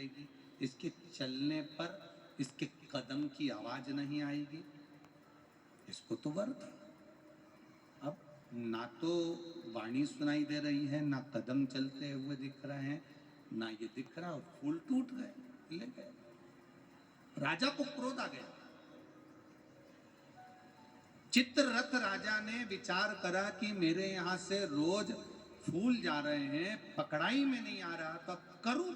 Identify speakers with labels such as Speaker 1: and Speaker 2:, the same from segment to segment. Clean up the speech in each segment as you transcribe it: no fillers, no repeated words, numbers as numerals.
Speaker 1: मिलेगी, इसके चलने पर इसके कदम की आवाज नहीं आएगी, इसको तो वर था। अब ना तो वाणी सुनाई दे रही है, ना कदम चलते हुए दिख रहे हैं, ना ये दिख रहा, और फूल टूट गए, ले गए। राजा को क्रोध आ गया। चित्ररथ राजा ने विचार करा कि मेरे यहां से रोज फूल जा रहे हैं, पकड़ाई में नहीं आ रहा, तो करूं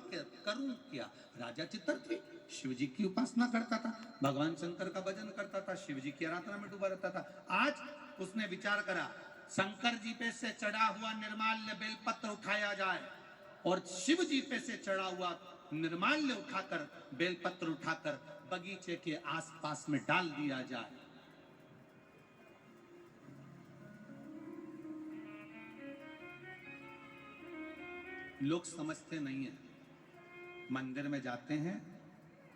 Speaker 1: क्या। राजा चित्ररथ शिव जी की उपासना करता था, भगवान शंकर का भजन करता था, शिव जी की आराधना में डूबा रहता था। आज उसने विचार करा शंकर जी पे से चढ़ा हुआ निर्माल्य बेलपत्र उठाया जाए और शिव जी पे से चढ़ा हुआ निर्माल्य उठाकर, बेलपत्र उठाकर बगीचे के आसपास में डाल दिया जाए। लोग समझते नहीं है, मंदिर में जाते हैं,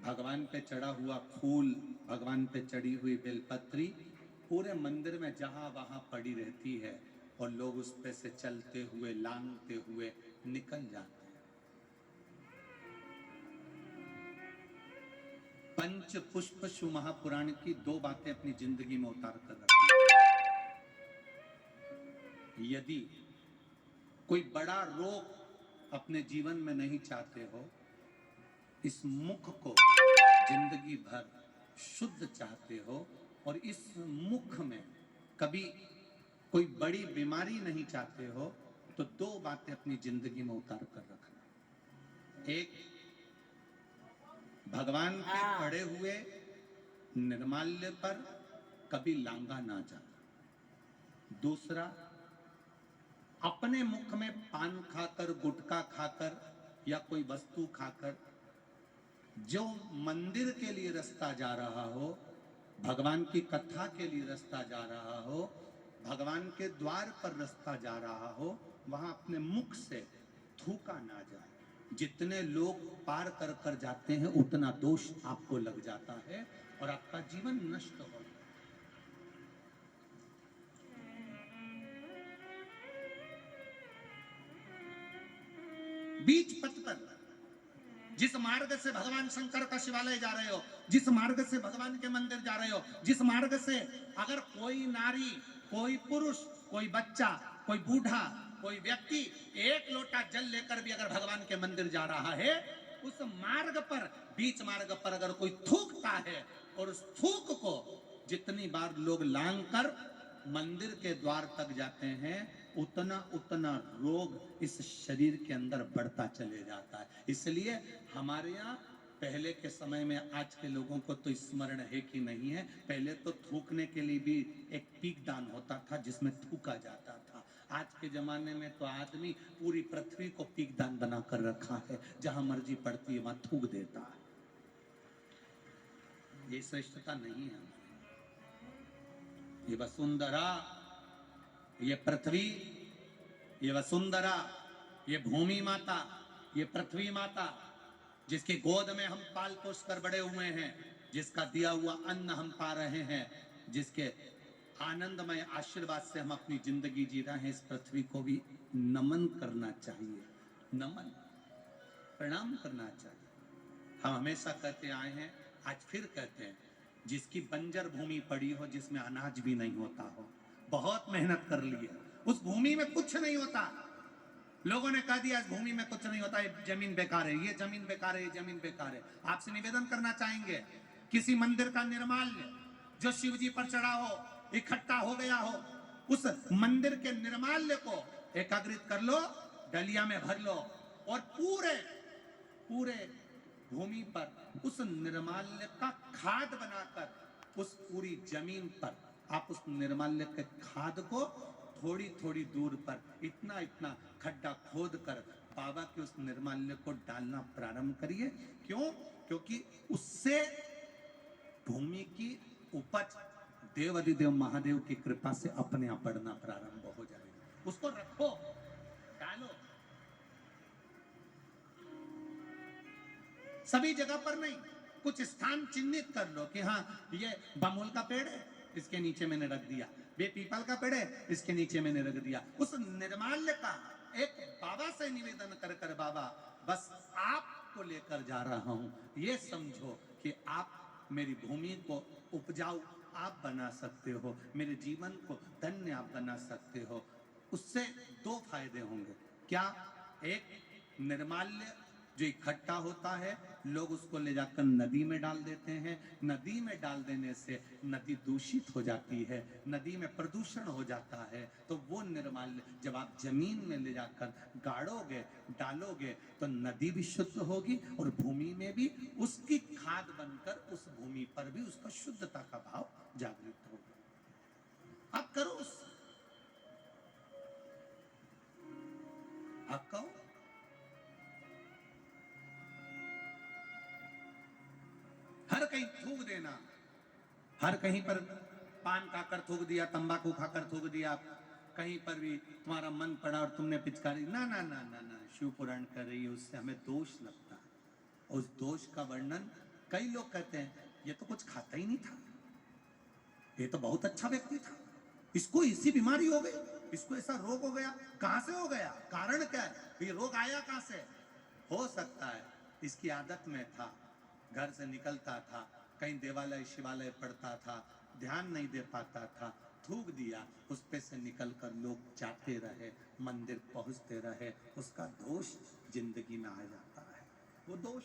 Speaker 1: भगवान पे चढ़ा हुआ फूल, भगवान पे चढ़ी हुई बेलपत्री पूरे मंदिर में जहां वहां पड़ी रहती है, और लोग उस पे से चलते हुए लांघते हुए निकल जाते हैं। पंच पुष्प शिव महापुराण की 2 बातें अपनी जिंदगी में उतार कर रखी। यदि कोई बड़ा रोग अपने जीवन में नहीं चाहते हो, इस मुख को जिंदगी भर शुद्ध चाहते हो, और इस मुख में कभी कोई बड़ी बीमारी नहीं चाहते हो, तो 2 बातें अपनी जिंदगी में उतार कर रखना। एक, भगवान के पड़े हुए निर्माल्य पर कभी लांगा ना जाना। दूसरा, अपने मुख में पान खाकर, गुटखा खाकर या कोई वस्तु खाकर जो मंदिर के लिए रास्ता जा रहा हो, भगवान की कथा के लिए रास्ता जा रहा हो, भगवान के द्वार पर रास्ता जा रहा हो, वहां अपने मुख से थूका ना जाए। जितने लोग पार कर कर जाते हैं, उतना दोष आपको लग जाता है और आपका जीवन नष्ट हो जाता है। बीच पथ पर जिस मार्ग से भगवान शंकर का शिवालय जा रहे हो, जिस मार्ग से भगवान के मंदिर जा रहे हो, जिस मार्ग से अगर कोई नारी, कोई पुरुष, कोई बच्चा, कोई बूढ़ा, कोई व्यक्ति 1 लोटा जल लेकर भी अगर भगवान के मंदिर जा रहा है, उस मार्ग पर, बीच मार्ग पर अगर कोई थूकता है, और उस थूक को जितनी बार लोग लांग कर मंदिर के द्वार तक जाते हैं, उतना उतना रोग इस शरीर के अंदर बढ़ता चले जाता है। इसलिए हमारे यहाँ पहले के समय में, आज के लोगों को तो स्मरण है कि नहीं है, पहले तो थूकने के लिए भी एक पीकदान होता था जिसमें थूका जाता था। आज के जमाने में तो आदमी पूरी पृथ्वी को पीकदान बना कर रखा है, जहां मर्जी पड़ती है वहां थूक देता है। ये श्रेष्ठता नहीं है हमारी। ये वसुंधरा, ये पृथ्वी, ये वसुंधरा, ये भूमि माता, ये पृथ्वी माता, जिसकी गोद में हम पाल पोस कर बड़े हुए हैं, जिसका दिया हुआ अन्न हम पा रहे हैं, जिसके आनंदमय आशीर्वाद से हम अपनी जिंदगी जी रहे हैं, इस पृथ्वी को भी नमन करना चाहिए, नमन, प्रणाम करना चाहिए। हम हमेशा कहते आए हैं, आज फिर कहते हैं, जिसकी बंजर भूमि पड़ी हो, जिसमें अनाज भी नहीं होता हो, बहुत मेहनत कर ली है, उस भूमि में कुछ नहीं होता, लोगों ने कह दिया इस भूमि में कुछ नहीं होता, ये जमीन बेकार है, ये जमीन बेकार है, ये जमीन बेकार है। आपसे निवेदन करना चाहेंगे, किसी मंदिर का निर्माल्य जो शिव जी पर चढ़ा हो, इकट्ठा हो गया हो, उस मंदिर के निर्माल्य को एकाग्रित कर लो, डलिया में भर लो, और पूरे पूरे भूमि पर उस निर्माल्य का खाद बनाकर उस पूरी जमीन पर आप उस निर्माल्य के खाद को थोड़ी थोड़ी दूर पर इतना इतना खड्डा खोद कर बाबा के उस निर्माल्य को डालना प्रारंभ करिए। क्यों? क्योंकि उससे भूमि की उपज देवाधिदेव महादेव की कृपा से अपने आप बढ़ना प्रारंभ हो जाएगी। उसको रखो, डालो, सभी जगह पर नहीं, कुछ स्थान चिन्हित कर लो कि हाँ, ये बमूल का पेड़ है, इसके नीचे मैंने रख दिया, बे पीपल का पेड़ है, इसके नीचे मैंने रख दिया। उस निर्माल्य का एक बाबा से निवेदन कर कर, बाबा बस आप आपको लेकर जा रहा हूं, ये समझो कि आप मेरी भूमि को उपजाऊ आप बना सकते हो, मेरे जीवन को धन्य आप बना सकते हो। उससे दो फायदे होंगे। क्या? एक, निर्माल्य जो इकट्ठा होता है, लोग उसको ले जाकर नदी में डाल देते हैं। नदी में डाल देने से नदी दूषित हो जाती है, नदी में प्रदूषण हो जाता है। तो वो निर्माल्य जब आप जमीन में ले जाकर गाड़ोगे, डालोगे, तो नदी भी शुद्ध होगी और भूमि में भी उसकी खाद बनकर उस भूमि पर भी उसका शुद्धता का भाव जागृत होगा। आप करो, आप कहो। हर कहीं थूक देना, हर कहीं पर पान खाकर थूक दिया, तंबाकू खाकर थूक दिया, कहीं पर भी तुम्हारा मन पड़ा और तुमने पिचकारी, ना ना ना ना ना, शिव पुराण कर रही है, उससे हमें दोष लगता है। उस दोष का वर्णन कई लोग कहते हैं, ये तो कुछ खाता ही नहीं था, ये तो बहुत अच्छा व्यक्ति था, इसको इसी बीमारी हो गई, इसको ऐसा रोग हो गया। कहां से हो गया? कारण क्या है? ये रोग आया कहां से? हो सकता है इसकी आदत में था, घर से निकलता था, कहीं देवालय शिवालय पढ़ता था, ध्यान नहीं दे पाता था, थूक दिया, उस पे से निकलकर लोग जाते रहे, मंदिर पहुंचते रहे, उसका दोष जिंदगी में आ जाता है। वो दोष